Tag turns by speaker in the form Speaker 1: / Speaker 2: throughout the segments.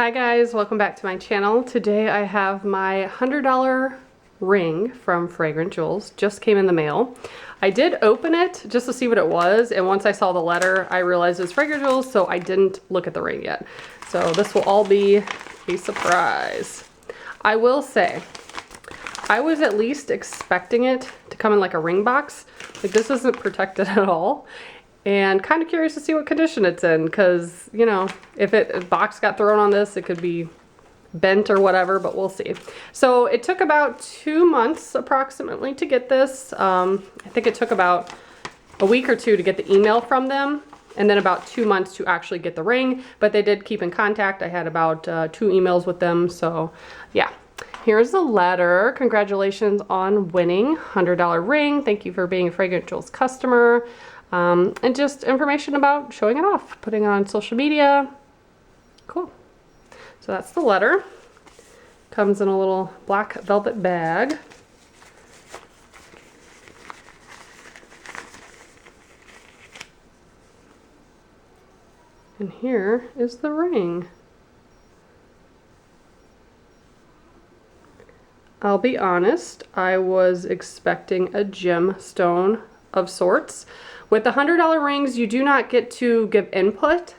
Speaker 1: Hi guys, welcome back to my channel. Today I have my $100 ring from Fragrant Jewels. Just came in the mail. I did open it just to see what it was, and once I saw the letter I realized it was Fragrant Jewels, so I didn't look at the ring yet. So this will all be a surprise. I will say, I was at least expecting it to come in like a ring box. Like, this isn't protected at all. And kind of curious to see what condition it's in, because, you know, if a box got thrown on this, it could be bent or whatever, but we'll see. So it took about 2 months approximately to get this. I think it took about a week or two to get the email from them, and then about 2 months to actually get the ring, but they did keep in contact. I had about 2 emails with them, so yeah. Here's the letter. Congratulations on winning $100 ring. Thank you for being a Fragrant Jewels customer. And just information about showing it off, putting it on social media. Cool. So that's the letter. Comes in a little black velvet bag. And here is the ring. I'll be honest, I was expecting a gemstone of sorts. With the $100 rings, you do not get to give input,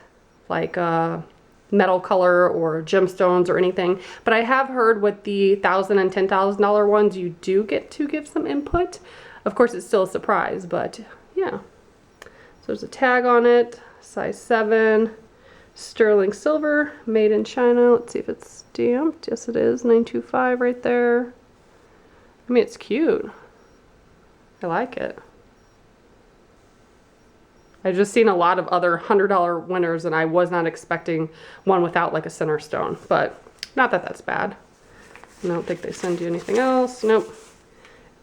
Speaker 1: like metal color or gemstones or anything. But I have heard with the $1,000 and $10,000 ones, you do get to give some input. Of course, it's still a surprise, but yeah. So there's a tag on it, size 7, sterling silver, made in China. Let's see if it's stamped. Yes, it is, 925 right there. I mean, it's cute. I like it. I've just seen a lot of other $100 winners, and I was not expecting one without like a center stone, but not that that's bad. I don't think they send you anything else. Nope.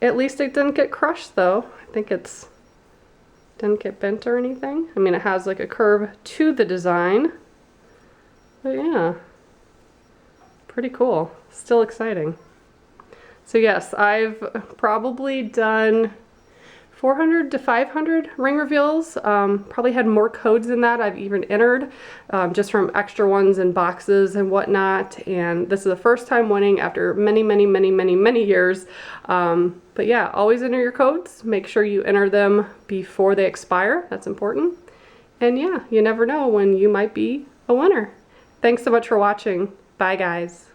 Speaker 1: At least it didn't get crushed though. I think it's didn't get bent or anything. I mean, it has like a curve to the design, but yeah, pretty cool. Still exciting. So yes, I've probably done 400 to 500 ring reveals. Probably had more codes than that I've even entered, just from extra ones in boxes and whatnot. And this is the first time winning after many years. But yeah, always enter your codes. Make sure you enter them before they expire. That's important. And yeah, you never know when you might be a winner. Thanks so much for watching. Bye guys.